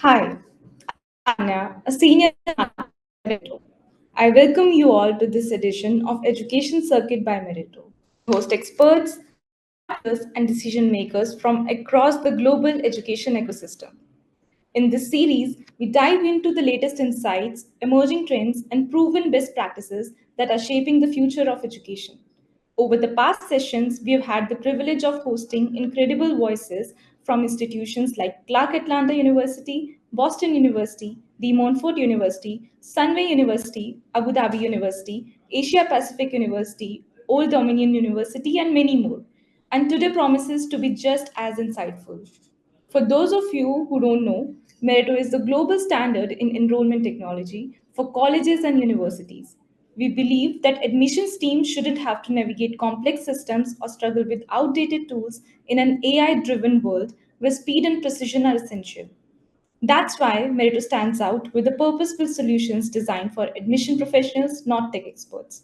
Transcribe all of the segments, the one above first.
Hi, I'm Anya, a senior at Meritto. I welcome you all to this edition of Education Circuit by Meritto. We host experts, leaders, and decision makers from across the global education ecosystem. In this series, we dive into the latest insights, emerging trends, and proven best practices that are shaping the future of education. Over the past sessions, we have had the privilege of hosting incredible voices from institutions like Clark Atlanta University, Boston University, De Montfort University, Sunway University, Abu Dhabi University, Asia Pacific University, Old Dominion University, and many more. And today promises to be just as insightful. For those of you who don't know, Meritto is the global standard in enrollment technology for colleges and universities. We believe that admissions teams shouldn't have to navigate complex systems or struggle with outdated tools in an AI driven world where speed and precision are essential. That's why Meritto stands out with the purposeful solutions designed for admission professionals, not tech experts.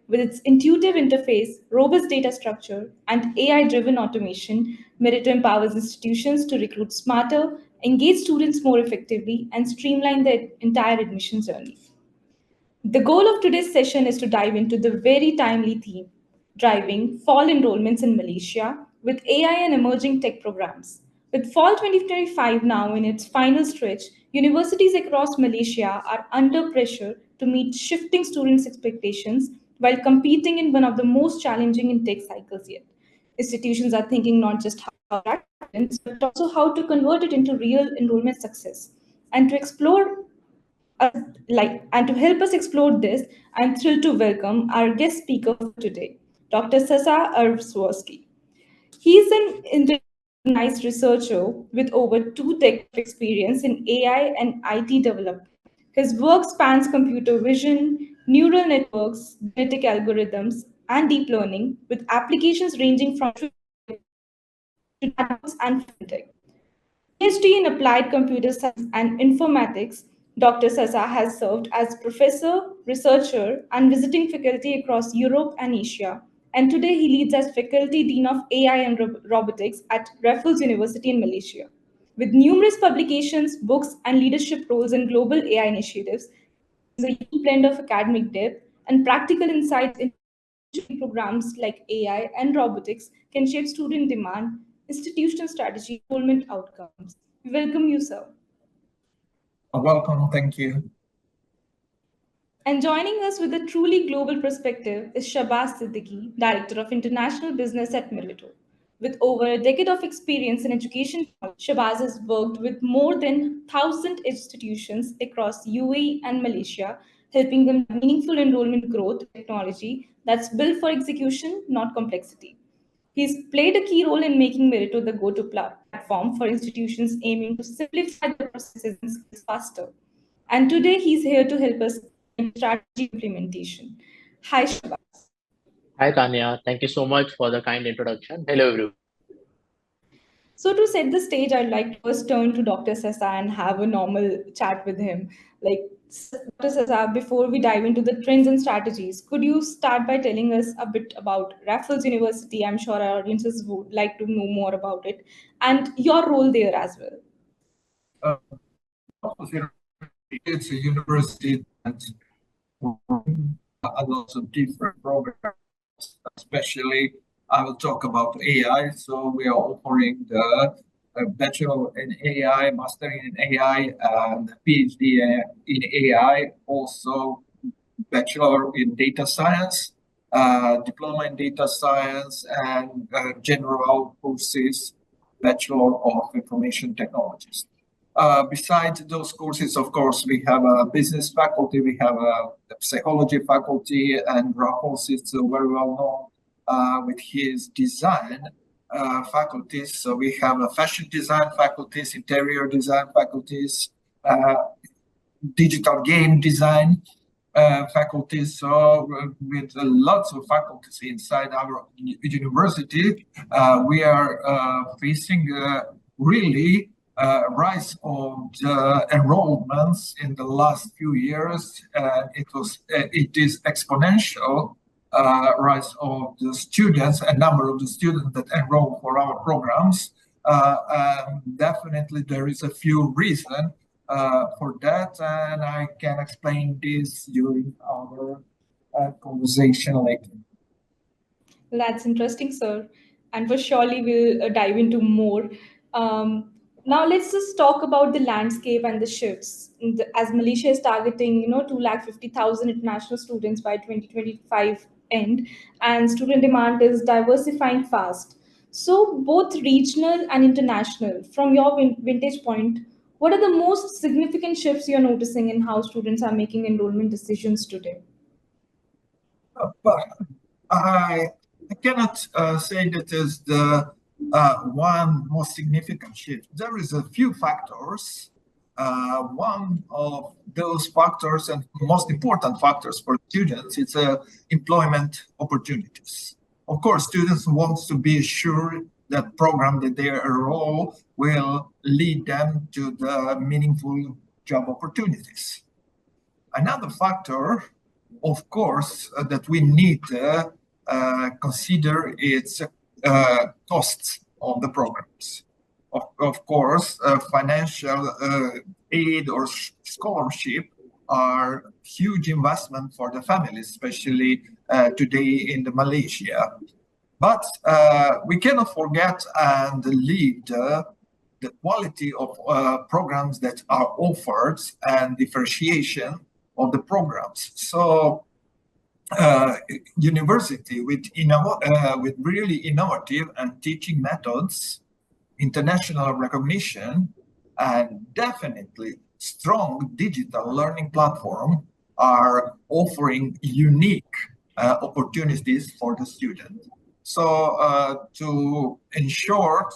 With its intuitive interface, robust data structure, and AI driven automation, Meritto empowers institutions to recruit smarter, engage students more effectively, and streamline their entire admission journey. The goal of today's session is to dive into the very timely theme driving fall enrollments in Malaysia with AI and emerging tech programs. With fall 2025 now in its final stretch, universities across Malaysia are under pressure to meet shifting students' expectations while competing in one of the most challenging in tech cycles yet. Institutions are thinking not just how to attract students, but also how to convert it into real enrollment success. And to explore and to help us explore this, I'm thrilled to welcome our guest speaker for today, Dr. Sasa Arsovski. He's an recognized researcher with over 2 decades of experience in AI and IT development. His work spans computer vision, neural networks, genetic algorithms, and deep learning, with applications ranging from to chatbots and fintech. PhD in Applied Computer Science and Informatics, Dr. Sasa has served as professor, researcher, and visiting faculty across Europe and Asia. And today he leads as faculty dean of AI and robotics at Raffles University in Malaysia. With numerous publications, books, and leadership roles in global AI initiatives, is a unique blend of academic depth and practical insights into programs like AI and robotics can shape student demand, institutional strategy, enrollment outcomes. We welcome you, sir. Welcome, thank you. And joining us with a truly global perspective is Shabazz Siddiqui, Director of International Business at Meritto. With over a decade of experience in education, Shabazz has worked with more than 1,000 institutions across UAE and Malaysia, helping them have meaningful enrollment growth technology that's built for execution, not complexity. He's played a key role in making Meritto the go-to platform for institutions aiming to simplify the processes and skills faster. And today he's here to help us in strategy implementation. Hi, Shabazz. Hi Tanya, thank you so much for the kind introduction. Hello everyone. So to set the stage, I'd like to first turn to Dr. Sasa and have a normal chat with him. Like Dr. Sasa, before we dive into the trends and strategies, could you start by telling us a bit about Raffles University? I'm sure our audiences would like to know more about it and your role there as well. It's a university that a lot of different programs, especially I will talk about AI. So we are offering the Bachelor in AI, Master in AI, and PhD in AI, also Bachelor in Data Science, Diploma in Data Science, and general courses, Bachelor of Information Technologies. Besides those courses, of course, we have a business faculty, we have a psychology faculty, and Raffles is very well known with his design faculties. So we have a fashion design faculties, interior design faculties, digital game design faculties. So with lots of faculties inside our university, we are facing really rise of the enrollments in the last few years. It is exponential rise of the students and number of the students that enroll for our programs. Definitely there is a few reasons for that, and I can explain this during our conversation later. That's interesting, sir. And for surely we'll dive into more. Um, Now let's just talk about the landscape and the shifts. As Malaysia is targeting, 250,000 international students by 2025 end, and student demand is diversifying fast. So both regional and international. From your vintage point, what are the most significant shifts you're noticing in how students are making enrollment decisions today? But I cannot say that is the one most significant shift. There is a few factors. One of those factors and most important factors for students is employment opportunities. Of course, students want to be sure that program that they enroll will lead them to the meaningful job opportunities. Another factor, of course, that we need to consider is costs of the programs. Of course, financial aid or scholarship are huge investment for the families, especially today in the Malaysia. But we cannot forget and leave the quality of programs that are offered and differentiation of the programs. So university with really innovative and teaching methods, international recognition, and definitely strong digital learning platform are offering unique opportunities for the student. So to ensure,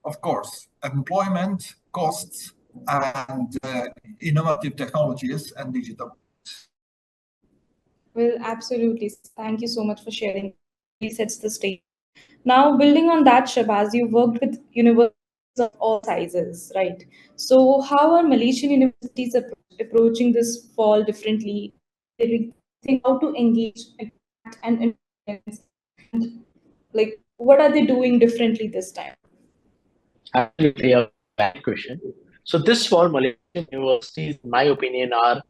of course, employment, costs, and innovative technologies and digital. Well, absolutely. Thank you so much for sharing. Really sets the stage. Now, building on that, Shabazz, you worked with universities of all sizes, right? So, how are Malaysian universities approaching this fall differently? They think how to engage, attract, and influence, and like what are they doing differently this time? Absolutely a valid question. So this fall, Malaysian universities, in my opinion, are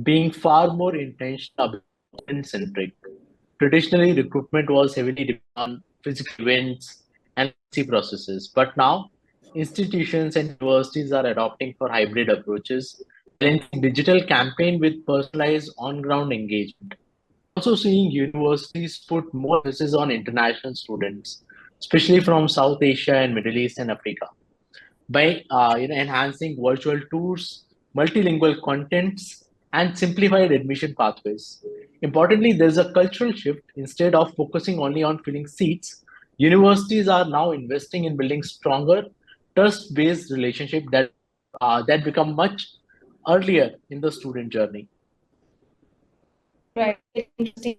being far more intentional about student-centric. Traditionally, recruitment was heavily dependent on physical events and legacy processes, but now institutions and universities are adopting for hybrid approaches, balancing digital campaign with personalized on-ground engagement. Also seeing universities put more emphasis on international students, especially from South Asia and Middle East and Africa, by enhancing virtual tours, multilingual contents, and simplified admission pathways. Importantly, there's a cultural shift. Instead of focusing only on filling seats, universities are now investing in building stronger, trust-based relationship that become much earlier in the student journey. Right, interesting.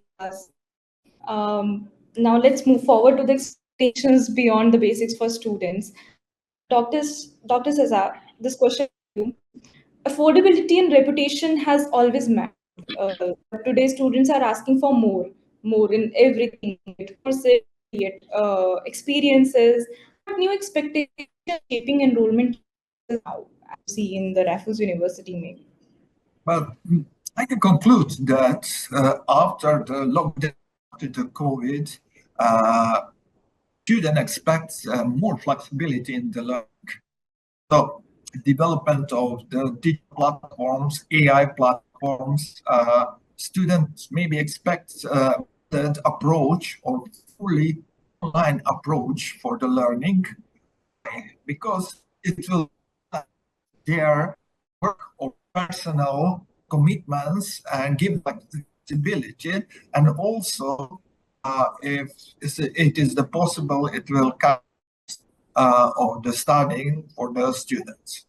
Now let's move forward to the expectations beyond the basics for students. Dr. Sasa, this question for you. Affordability and reputation has always mattered. But today students are asking for more in everything, be it courses, be it experiences. What new expectations are shaping enrollment now, as you see in the Raffles University maybe? Well, I can conclude that after the lockdown, after the COVID, student expects more flexibility in the learning. So development of the digital platforms, AI platforms, students maybe expect that approach or fully online approach for the learning because it will their work or personal commitments and give flexibility, and also if it is the possible, it will cut of the studying for the students.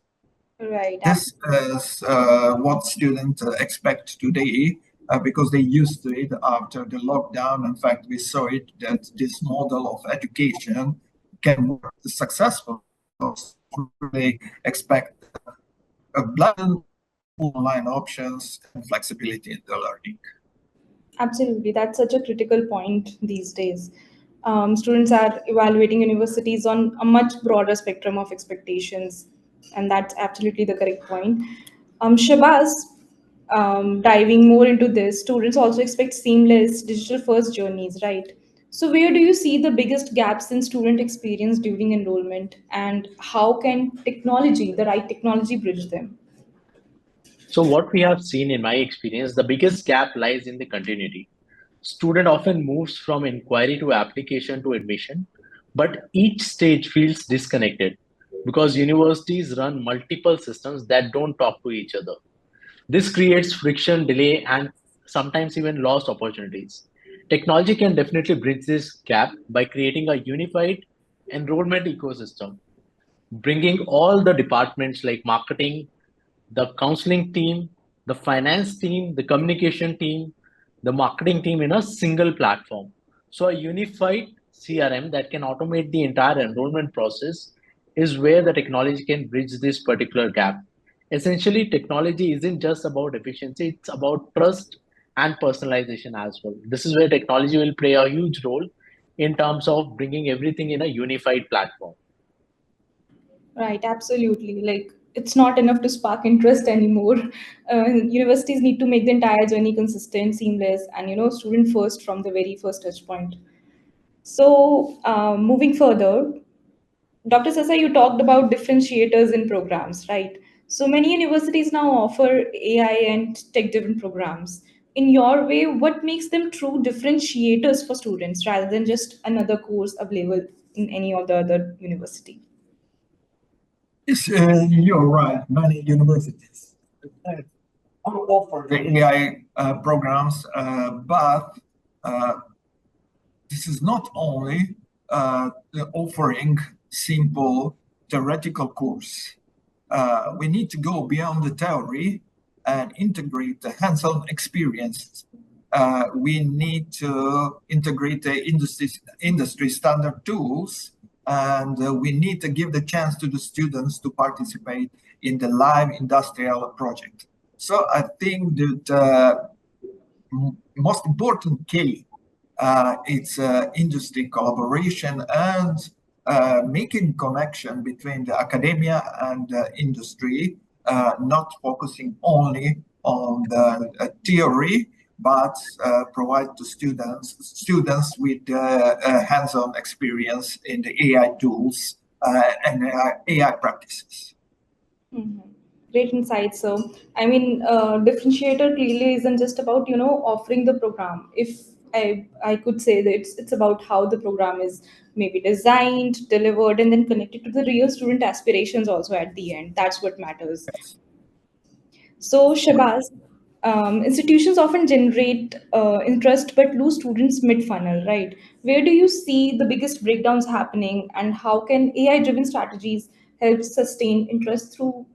Right. This is what students expect today because they used to it after the lockdown. In fact, we saw it that this model of education can work successfully. They expect a blended online options and flexibility in the learning. Absolutely, that's such a critical point these days. Students are evaluating universities on a much broader spectrum of expectations. And that's absolutely the correct point. Shabazz, diving more into this, students also expect seamless digital first journeys, right? So, where do you see the biggest gaps in student experience during enrollment, and how can technology, the right technology, bridge them? So what we have seen in my experience, the biggest gap lies in the continuity. Student often moves from inquiry to application to admission, but each stage feels disconnected because universities run multiple systems that don't talk to each other. This creates friction, delay, and sometimes even lost opportunities. Technology can definitely bridge this gap by creating a unified enrollment ecosystem, bringing all the departments like marketing, the counseling team, the finance team, the communication team, the marketing team in a single platform. So, a unified CRM that can automate the entire enrollment process is where the technology can bridge this particular gap. Essentially, technology isn't just about efficiency, it's about trust and personalization as well. This is where technology will play a huge role in terms of bringing everything in a unified platform. Right, absolutely. Like, it's not enough to spark interest anymore. Universities need to make the entire journey consistent, seamless, and student first from the very first touch point. So, moving further, Dr. Sasa, you talked about differentiators in programs, right? So many universities now offer AI and tech-driven programs. In your way, what makes them true differentiators for students rather than just another course available in any of the other university? Yes, you're right. Many universities offer the AI programs, but uh, this is not only offering simple theoretical course. We need to go beyond the theory and integrate the hands-on experiences. We need to integrate the industry standard tools, and we need to give the chance to the students to participate in the live industrial project. So I think that most important key it's industry collaboration and making connection between the academia and the industry, not focusing only on the theory, but provide to students with hands-on experience in the AI tools and AI practices. Mhm. Great insight. So, I mean, differentiator clearly isn't just about offering the program. If I could say that it's about how the program is maybe designed, delivered, and then connected to the real student aspirations also at the end. That's what matters. Yes. So, Shabazz, institutions often generate interest but lose students mid-funnel, right? Where do you see the biggest breakdowns happening, and how can AI-driven strategies help sustain interest through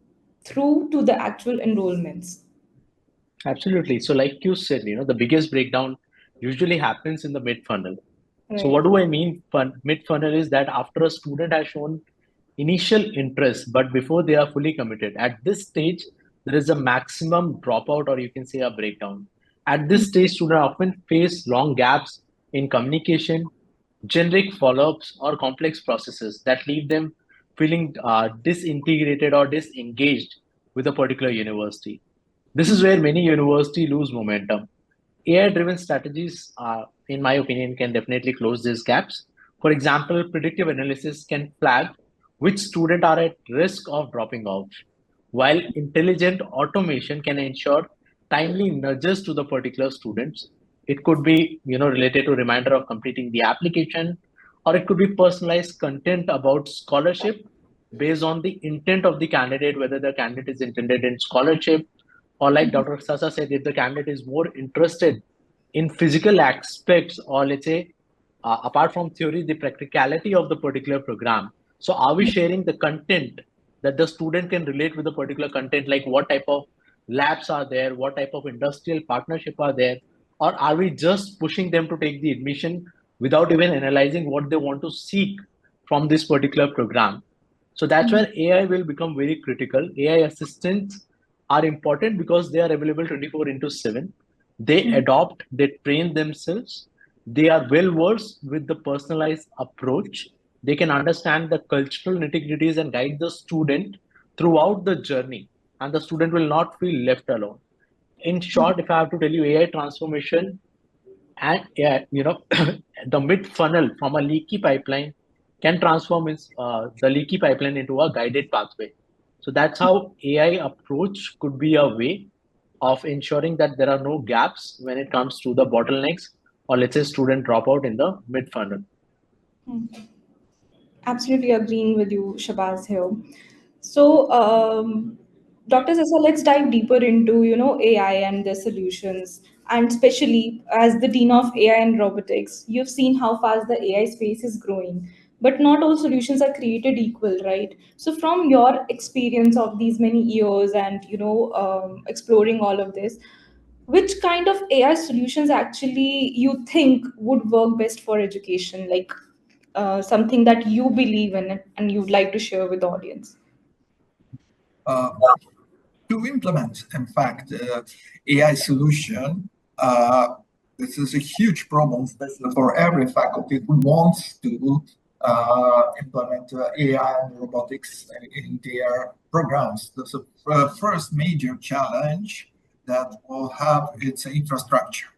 to the actual enrollments? Absolutely. So, like you said, the biggest breakdown usually happens in the mid funnel. So, Right. what do I mean? Mid funnel is that after a student has shown initial interest, but before they are fully committed, at this stage, there is a maximum dropout, or you can say a breakdown. At this stage, students often face long gaps in communication, generic follow ups, or complex processes that leave them feeling disintegrated or disengaged with a particular university. This is where many universities lose momentum. AI-driven strategies, in my opinion, can definitely close these gaps. For example, predictive analysis can flag which students are at risk of dropping out, while intelligent automation can ensure timely nudges to the particular students. It could be, related to reminder of completing the application, or it could be personalized content about scholarship based on the intent of the candidate, whether the candidate is intended in scholarship, or like Dr. Sasa said, if the candidate is more interested in physical aspects, or let's say, apart from theory, the practicality of the particular program. So, are we sharing the content that the student can relate with the particular content, like what type of labs are there, what type of industrial partnership are there, or are we just pushing them to take the admission without even analyzing what they want to seek from this particular program? So that's where AI will become very critical. AI assistants are important because they are available 24 into 7. They adopt, they train themselves. They are well versed with the personalized approach. They can understand the cultural nitty gritties and guide the student throughout the journey, and the student will not feel left alone. In short, if I have to tell you, AI transformation and the mid funnel from a leaky pipeline can transform the leaky pipeline into a guided pathway. So that's how AI approach could be a way of ensuring that there are no gaps when it comes to the bottlenecks, or let's say student dropout in the mid funnel. Absolutely agreeing with you, Shabazz here. So, Dr. Sasa, let's dive deeper into AI and their solutions, and especially as the Dean of AI and Robotics, you've seen how fast the AI space is growing. But not all solutions are created equal, right? So, from your experience of these many years and exploring all of this, which kind of AI solutions actually you think would work best for education? Like something that you believe in and you'd like to share with the audience. Uh, to implement, in fact, AI solution, this is a huge problem, especially for every faculty who wants to implement AI and robotics in their programs. The first major challenge that we'll have is infrastructure.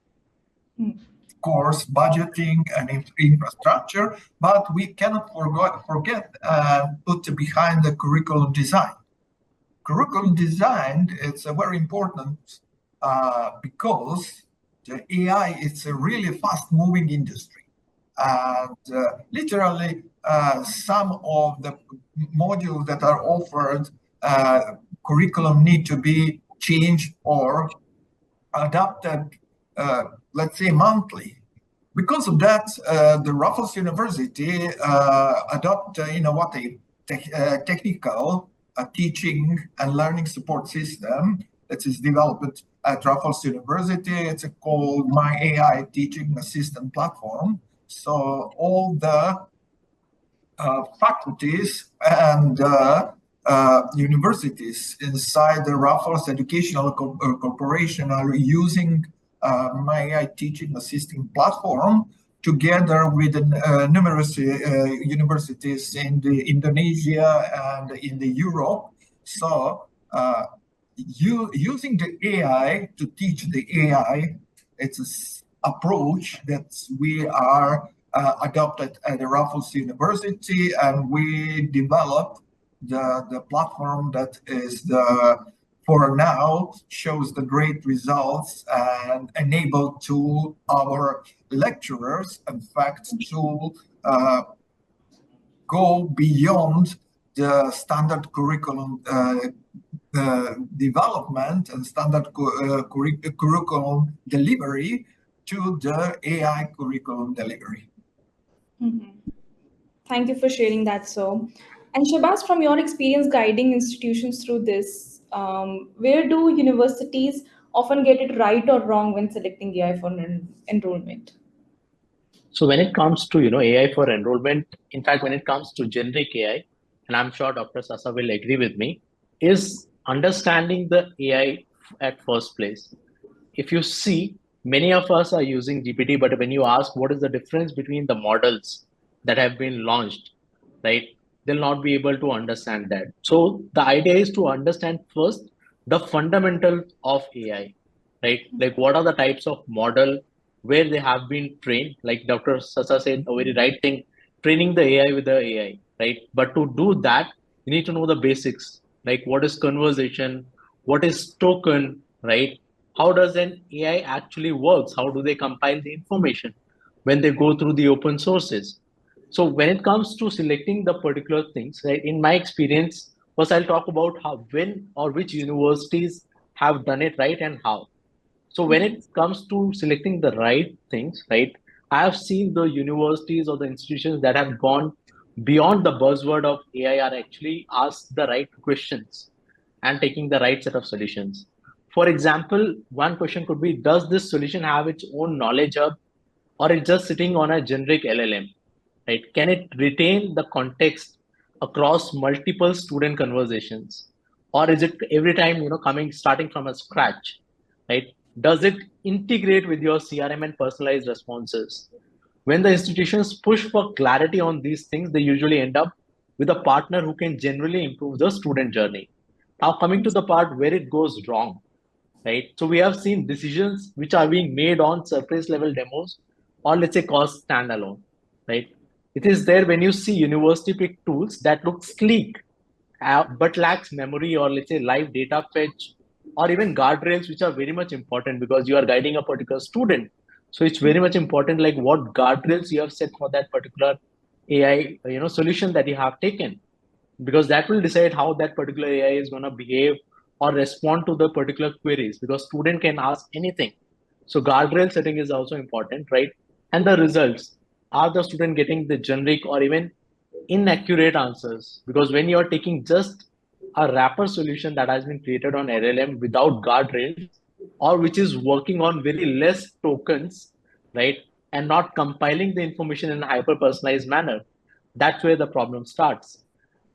Of course, budgeting and infrastructure, but we cannot forget put behind the curriculum design. Curriculum design is very important because the AI is a really fast-moving industry, and literally some of the modules that are offered curriculum need to be changed or adapted, let's say monthly. Because of that, the Raffles University adopt innovative technical teaching and learning support system that is developed at Raffles University. It's called My AI Teaching Assistant Platform. So all the faculties and universities inside the Raffles Educational Corporation are using My AI Teaching Assistant Platform together with numerous universities in Indonesia and in the Europe. So using the AI to teach the AI, it's an approach that we are adopted at the Raffles University, and we developed the platform that is for now shows the great results and enable to our lecturers, in fact, to go beyond the standard curriculum development and standard curriculum delivery to the AI curriculum delivery. Thank you for sharing that, sir. And Shabazz, from your experience guiding institutions through this, where do universities often get it right or wrong when selecting AI for enrollment? So when it comes to AI for enrollment, in fact, when it comes to generic AI, and I'm sure Dr. Sasa will agree with me, is understanding the AI at first place. If you see, many of us are using GPT, but when you ask what is the difference between the models that have been launched, right, they'll not be able to understand that. So the idea is to understand first the fundamentals of AI, right? Like what are the types of model where they have been trained, like Dr. Sasa said, a very right thing, training the AI with the AI, right? But to do that, you need to know the basics, like what is conversation, what is token, right? How does an AI actually works? How do they compile the information when they go through the open sources? So when it comes to selecting the particular things, right, in my experience, first I'll talk about how, when or which universities have done it right and how. So when it comes to selecting the right things, right, I have seen the universities or the institutions that have gone beyond the buzzword of AI are actually asked the right questions and taking the right set of solutions. For example, one question could be, does this solution have its own knowledge hub, or it's just sitting on a generic LLM, right? Can it retain the context across multiple student conversations? Or is it every time, starting from a scratch, right? Does it integrate with your CRM and personalized responses? When the institutions push for clarity on these things, they usually end up with a partner who can generally improve the student journey. Now, coming to the part where it goes wrong, right? So we have seen decisions which are being made on surface level demos or let's say cost standalone, right? It is there when you see university pick tools that look sleek, but lacks memory or let's say live data fetch or even guardrails, which are very much important because you are guiding a particular student. So it's very much important like what guardrails you have set for that particular AI, solution that you have taken, because that will decide how that particular AI is going to behave or respond to the particular queries, because student can ask anything. So guardrail setting is also important, right? And the results, are the student getting the generic or even inaccurate answers? Because when you are taking just a wrapper solution that has been created on LLM without guardrails, or which is working on very less tokens, right, and not compiling the information in a hyper personalized manner, that's where the problem starts,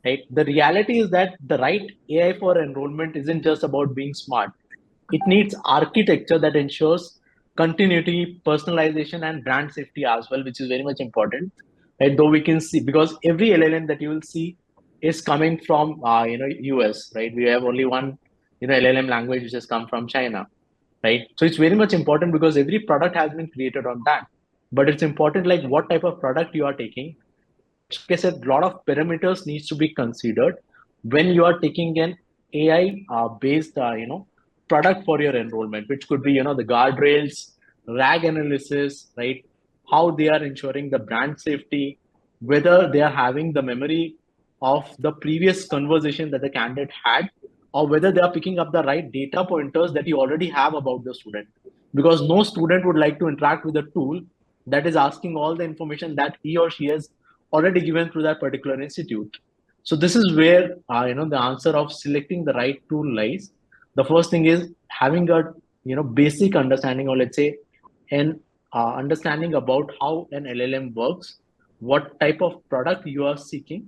right? The reality is that the right AI for enrollment isn't just about being smart. It needs architecture that ensures continuity, personalization, and brand safety as well, which is very much important. Right? Though we can see, because every LLM that you will see is coming from US, right? We have only one LLM language which has come from China, right? So it's very much important because every product has been created on that. But it's important like what type of product you are taking. Like I said, a lot of parameters needs to be considered when you are taking an AI based product for your enrollment, which could be the guardrails, RAG analysis, right? How they are ensuring the brand safety, whether they are having the memory of the previous conversation that the candidate had, or whether they are picking up the right data pointers that you already have about the student. Because no student would like to interact with a tool that is asking all the information that he or she has already given through that particular institute. So this is where the answer of selecting the right tool lies. The first thing is having a basic understanding, or let's say an understanding about how an LLM works, what type of product you are seeking,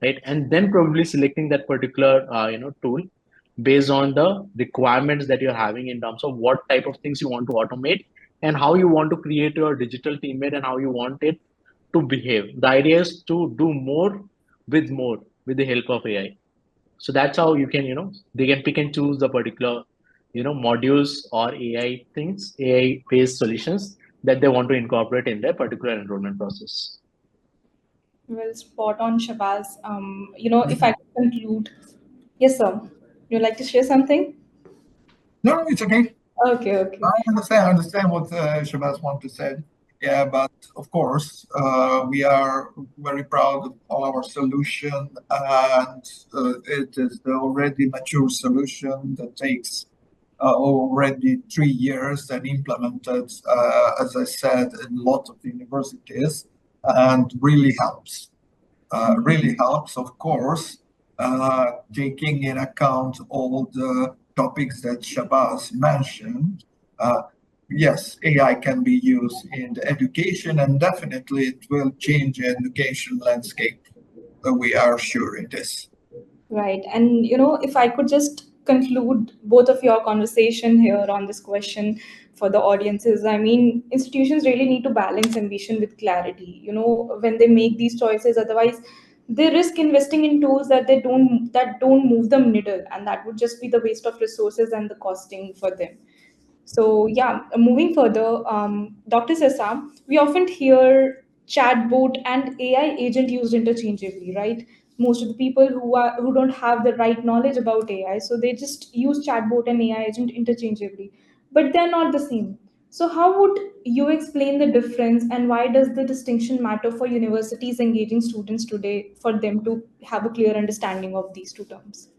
right, and then probably selecting that particular tool based on the requirements that you're having in terms of what type of things you want to automate and how you want to create your digital teammate and how you want it to behave. The idea is to do more with the help of AI. So that's how you can, they can pick and choose the particular, modules or AI things, AI based solutions that they want to incorporate in their particular enrollment process. Well, spot on, Shabazz. If I could conclude, yes, sir. You'd like to share something? No, it's okay. Okay, okay. I understand what Shabazz want to say. Yeah, but of course, we are very proud of all our solution, and it is the already mature solution that takes already 3 years and implemented, as I said, in a lot of universities, and really helps. Really helps, of course, taking in account all the topics that Shabazz mentioned. Yes, AI can be used in the education, and definitely it will change the education landscape. We are sure in this. Right. And, if I could just conclude both of your conversation here on this question for the audiences, I mean, institutions really need to balance ambition with clarity, when they make these choices. Otherwise, they risk investing in tools that don't move the needle, and that would just be the waste of resources and the costing for them. So yeah, moving further, Dr. Sasa, we often hear chatbot and AI agent used interchangeably, right? Most of the people who don't have the right knowledge about AI, so they just use chatbot and AI agent interchangeably, but they're not the same. So how would you explain the difference, and why does the distinction matter for universities engaging students today for them to have a clear understanding of these two terms?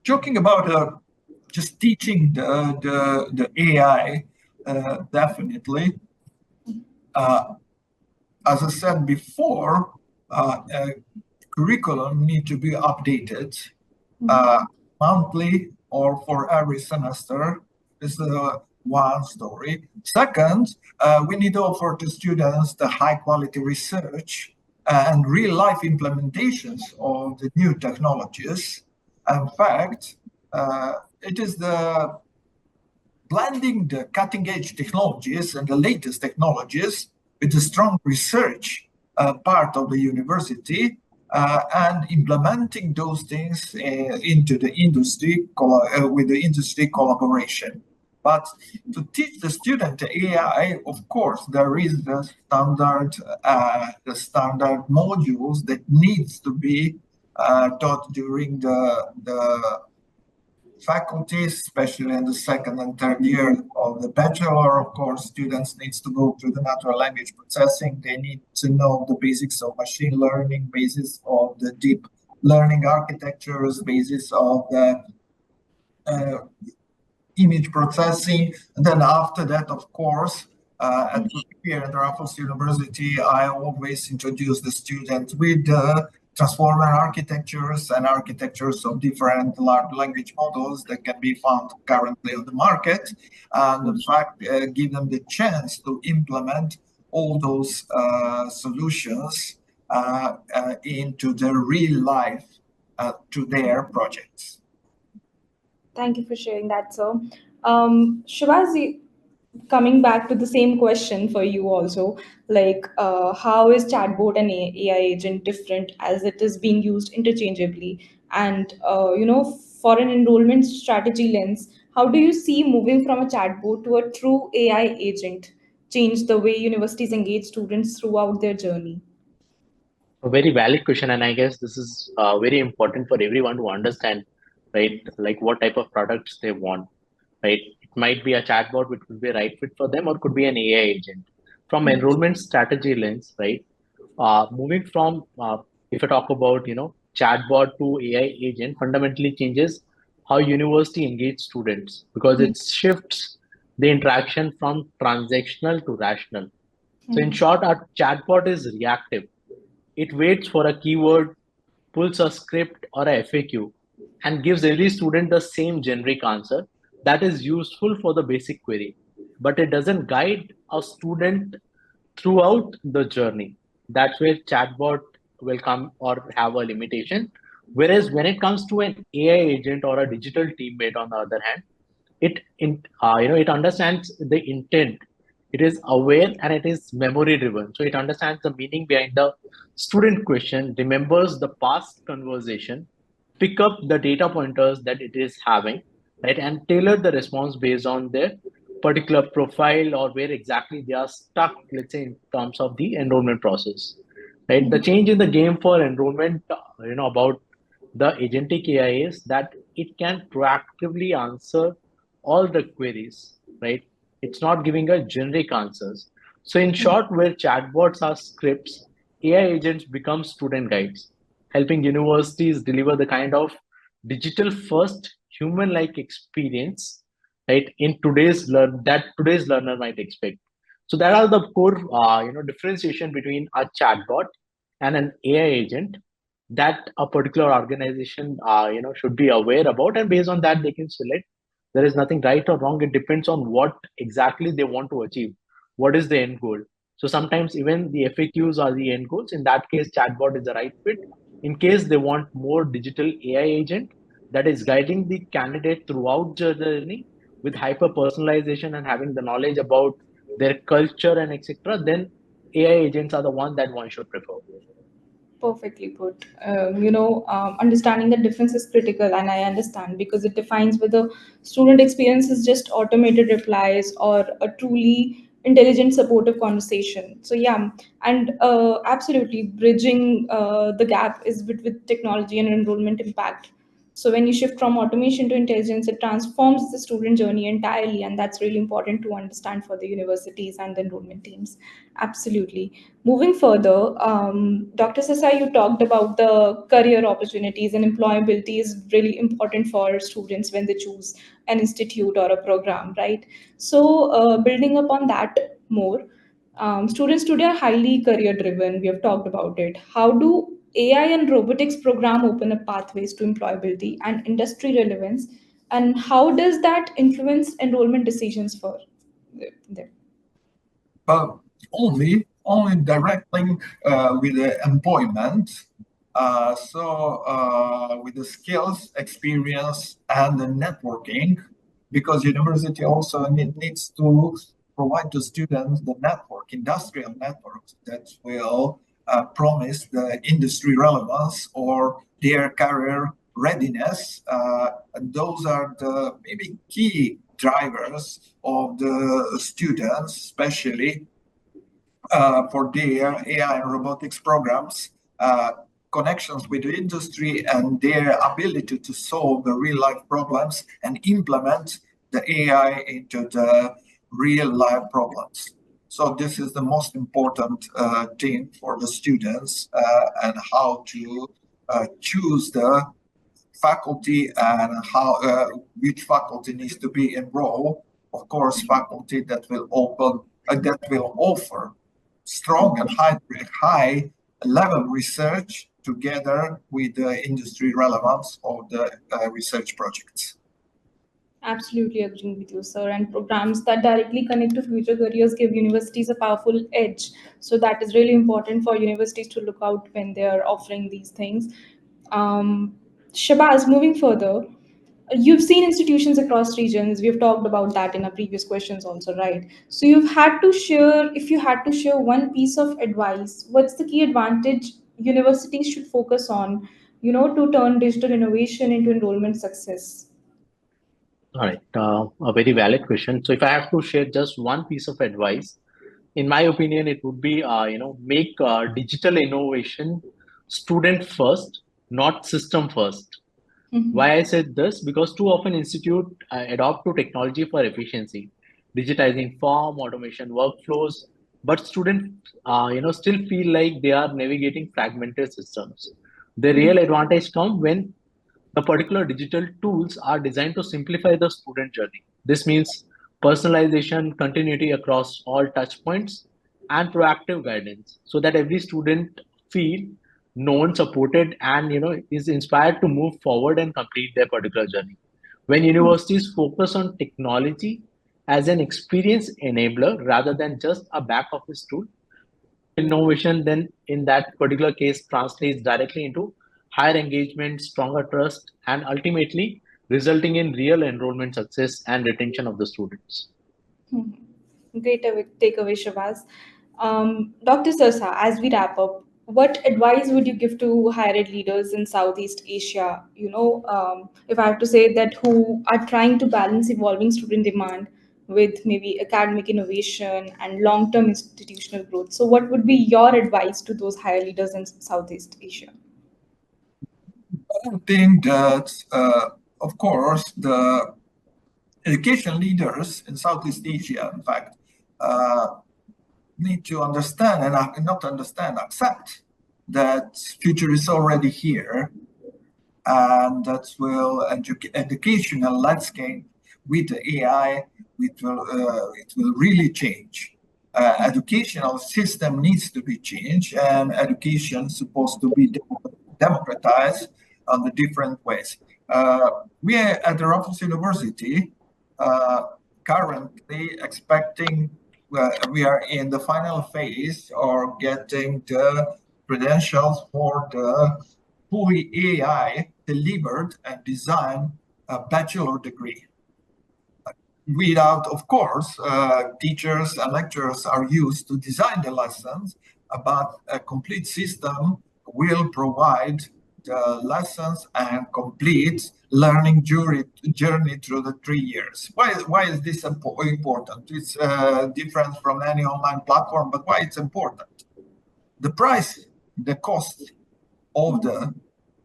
Joking about just teaching the AI, definitely. As I said before, curriculum need to be updated monthly or for every semester. This is one story. Second, we need to offer to students the high quality research and real life implementations of the new technologies. In fact, it is the blending the cutting edge technologies and the latest technologies with the strong research part of the university and implementing those things into the industry with the industry collaboration. But to teach the student AI, of course, there is the standard modules that needs to be taught during the faculties, especially in the second and third year of the bachelor. Of course, students needs to go through the natural language processing. They need to know the basics of machine learning, basis of the deep learning architectures, basis of the image processing. And then after that, of course, here at Raffles University, I always introduce the students with the transformer architectures and architectures of different large language models that can be found currently on the market. And in fact, give them the chance to implement all those solutions into the real life to their projects. Thank you for sharing that, sir. Shivaji, coming back to the same question for you also, like how is chatbot and AI agent different as it is being used interchangeably? And for an enrollment strategy lens, how do you see moving from a chatbot to a true AI agent change the way universities engage students throughout their journey? A very valid question, and I guess this is very important for everyone to understand, right? Like what type of products they want, right? It might be a chatbot which could be a right fit for them, or could be an AI agent. From enrollment strategy lens, right? Moving from if I talk about chatbot to AI agent, fundamentally changes how university engage students because it shifts the interaction from transactional to rational. So in short, our chatbot is reactive. It waits for a keyword, pulls a script or a FAQ, and gives every student the same generic answer that is useful for the basic query. But it doesn't guide a student throughout the journey. That's where chatbot will come or have a limitation. Whereas when it comes to an AI agent or a digital teammate, on the other hand, it understands the intent, it is aware, and it is memory driven, so it understands the meaning behind the student question, remembers the past conversation, pick up the data pointers that it is having, right, and tailor the response based on their particular profile or where exactly they are stuck, let's say in terms of the enrollment process, right. The change in the game for enrollment, about the agentic AI is that it can proactively answer all the queries, right? It's not giving a generic answers. So in short, where chatbots are scripts, AI agents become student guides, helping universities deliver the kind of digital first human-like experience, right, in today's learner might expect. So that are the core, differentiation between a chatbot and an AI agent that a particular organization, should be aware about, and based on that they can select. There is nothing right or wrong. It depends on what exactly they want to achieve. What is the end goal? So sometimes even the FAQs are the end goals. In that case, chatbot is the right fit. In case they want more digital AI agent that is guiding the candidate throughout the journey with hyper personalization and having the knowledge about their culture and etc., then AI agents are the one that one should prefer. Perfectly put. Understanding the difference is critical, and I understand because it defines whether student experience is just automated replies or a truly intelligent, supportive conversation. So yeah, and absolutely bridging the gap is with technology and enrollment impact. So when you shift from automation to intelligence, it transforms the student journey entirely, and that's really important to understand for the universities and the enrollment teams. Absolutely. Moving further, Dr. Sasa, you talked about the career opportunities and employability is really important for students when they choose an institute or a program, right? So, building upon that more, students today are highly career driven. We have talked about it. How do AI and robotics program open up pathways to employability and industry relevance? And how does that influence enrollment decisions for them? But only directly with the employment. With the skills, experience, and the networking, because university also needs to provide to students the network, industrial networks that will promise the industry relevance or their career readiness. And those are the maybe key drivers of the students, especially for their AI and robotics programs, connections with the industry and their ability to solve the real life problems and implement the AI into the real life problems. So this is the most important thing for the students and how to choose the faculty and how which faculty needs to be enrolled. Of course, faculty that will offer strong and high level research together with the industry relevance of the research projects. Absolutely agreeing with you, sir. And programs that directly connect to future careers give universities a powerful edge. So that is really important for universities to look out when they are offering these things. Shabazz, moving further, you've seen institutions across regions. We've talked about that in our previous questions also, right? So if you had to share one piece of advice, what's the key advantage universities should focus on, to turn digital innovation into enrollment success? All right, a very valid question. So if I have to share just one piece of advice, in my opinion, it would be, make digital innovation student first, not system first. Mhm. Why I said this? Because too often institute adopt to technology for efficiency, digitizing form, automation workflows, but students, still feel like they are navigating fragmented systems. The real advantage come when the particular digital tools are designed to simplify the student journey. This means personalization, continuity across all touch points, and proactive guidance so that every student feel known, supported, and is inspired to move forward and complete their particular journey. When universities focus on technology as an experience enabler rather than just a back office tool, innovation then in that particular case translates directly into higher engagement, stronger trust, and ultimately resulting in real enrollment success and retention of the students. Hmm. Great takeaway, Shabazz. Dr. Sasa, as we wrap up, what advice would you give to higher ed leaders in Southeast Asia? If I have to say that who are trying to balance evolving student demand with maybe academic innovation and long-term institutional growth. So, what would be your advice to those higher leaders in Southeast Asia? I think that, of course, the education leaders in Southeast Asia, in fact, need to understand and not understand, accept that future is already here, and that will educational landscape with the AI, it will really change. Educational system needs to be changed, and education is supposed to be democratized on the different ways. We at the Raffles University currently expecting, we are in the final phase or getting the credentials for the fully AI delivered and designed bachelor degree. Without, of course, teachers and lecturers are used to design the lessons, but a complete system will provide the lessons and complete learning journey through the 3 years. Why is this important? It's different from any online platform, but why it's important? The price, the cost of the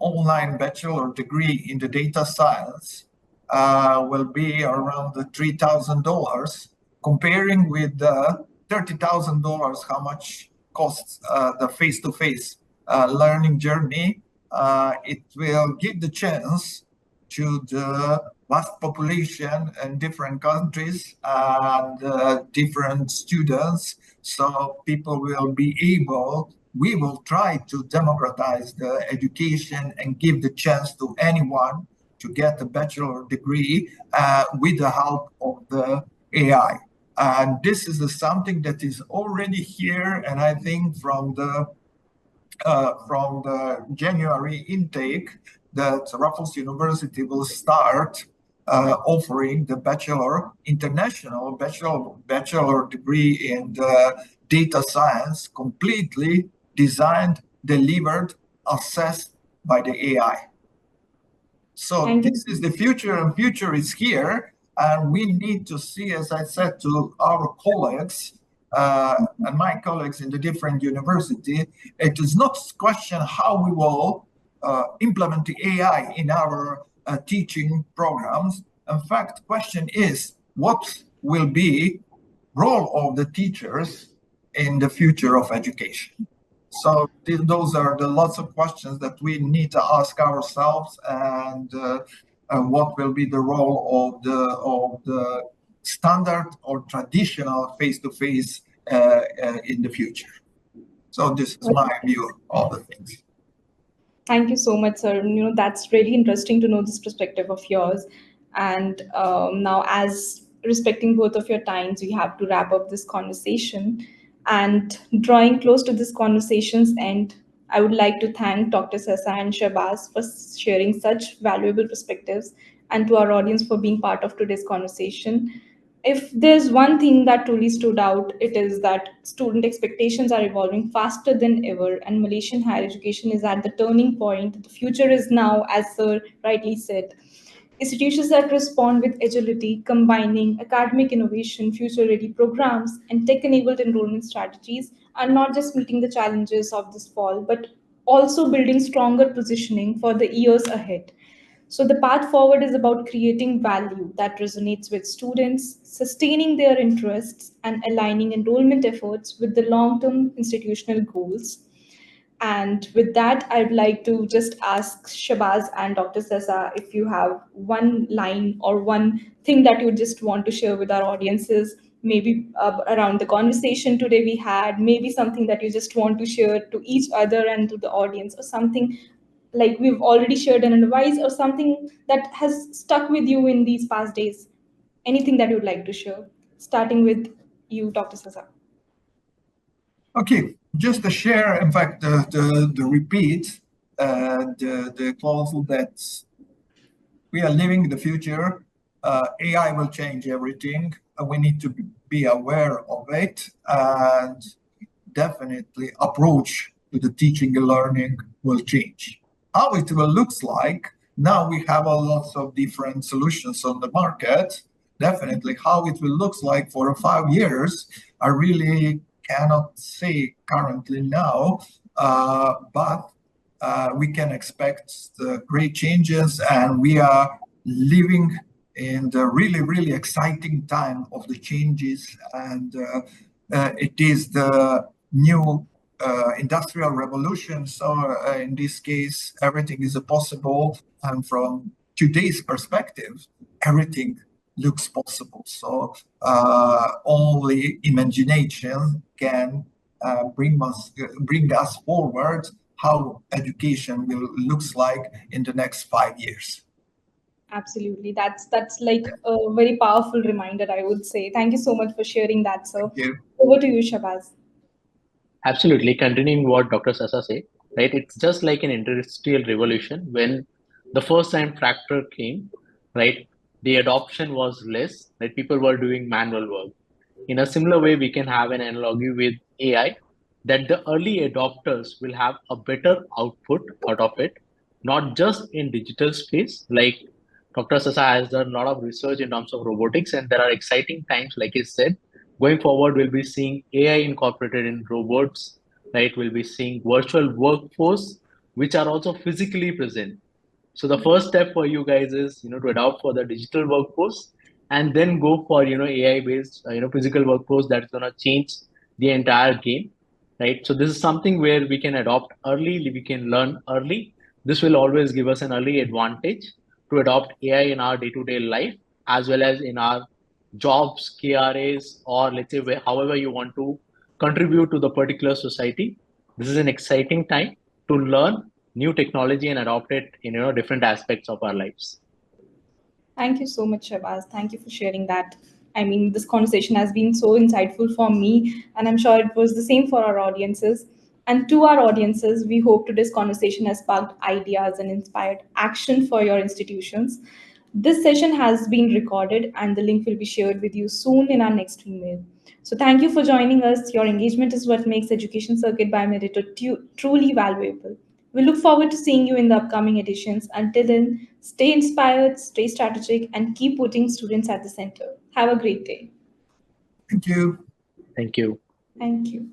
online bachelor degree in the data science will be around the $3,000, comparing with the $30,000, how much costs the face-to-face learning journey. It will give the chance to the vast population in different countries and different students, so people will be able, we will try to democratize the education and give the chance to anyone to get a bachelor degree with the help of the AI. And this is something that is already here, and I think from the January intake that Raffles University will start offering the bachelor degree in the data science completely designed, delivered, assessed by the AI. So this is the future, and future is here. And we need to see, as I said to our colleagues and my colleagues in the different university, it is not a question how we will implement the AI in our teaching programs. In fact, the question is what will be role of the teachers in the future of education. So those are the lots of questions that we need to ask ourselves, and what will be the role of the standard or traditional face-to-face in the future. So this is my view of the things. Thank you so much, sir. That's really interesting to know this perspective of yours. And now, as respecting both of your times, we have to wrap up this conversation. And drawing close to this conversation's end, I would like to thank Dr. Sasa and Shabazz for sharing such valuable perspectives, and to our audience for being part of today's conversation. If there's one thing that truly stood out, it is that student expectations are evolving faster than ever, and Malaysian higher education is at the turning point. The future is now, as Sir rightly said. Institutions that respond with agility, combining academic innovation, future ready programs, and tech enabled enrollment strategies, are not just meeting the challenges of this fall, but also building stronger positioning for the years ahead. So, the path forward is about creating value that resonates with students, sustaining their interests, and aligning enrollment efforts with the long term institutional goals. And with that, I'd like to just ask Shabazz and Dr. Sasa if you have one line or one thing that you just want to share with our audiences, maybe around the conversation today we had, maybe something that you just want to share to each other and to the audience, or something like we've already shared an advice, or something that has stuck with you in these past days. Anything that you'd like to share, starting with you, Dr. Sasa. Okay, just to share, in fact, the repeat, the closing that we are living the future. AI will change everything. We need to be aware of it, and definitely approach to the teaching and learning will change. How it will looks like, now we have a lot of different solutions on the market. Definitely how it will looks like for 5 years, I really cannot say currently now, but we can expect great changes, and we are living in the really, really exciting time of the changes, and it is the new industrial revolution. So in this case, everything is possible, and from today's perspective, everything looks possible. So only imagination can bring us forward how education will looks like in the next 5 years. Absolutely. That's like a very powerful reminder, I would say. Thank you so much for sharing that, sir. Thank you. Over to you, Shabazz. Absolutely. Continuing what Dr. Sasa said, right? It's just like an industrial revolution when the first time tractor came, right? The adoption was less, right? People were doing manual work. In a similar way, we can have an analogy with AI that the early adopters will have a better output out of it, not just in digital space. Like Dr. Sasa has done a lot of research in terms of robotics, and there are exciting times, like he said. Going forward, we'll be seeing AI incorporated in robots, right? We'll be seeing virtual workforce, which are also physically present. So the first step for you guys is, to adopt for the digital workforce, and then go for, AI based, physical workforce that's going to change the entire game, right? So this is something where we can adopt early, we can learn early. This will always give us an early advantage to adopt AI in our day-to-day life, as well as in our jobs, KRAs, or let's say however you want to contribute to the particular society. This is an exciting time to learn new technology and adopt it in different aspects of our lives. Thank you so much, Shabazz. Thank you for sharing that. I mean, this conversation has been so insightful for me, and I'm sure it was the same for our audiences. And to our audiences, we hope today's conversation has sparked ideas and inspired action for your institutions. This session has been recorded, and the link will be shared with you soon in our next email. So thank you for joining us. Your engagement is what makes Education Circuit by Meritto truly valuable. We look forward to seeing you in the upcoming editions. Until then, stay inspired, stay strategic, and keep putting students at the center. Have a great day. Thank you. Thank you. Thank you.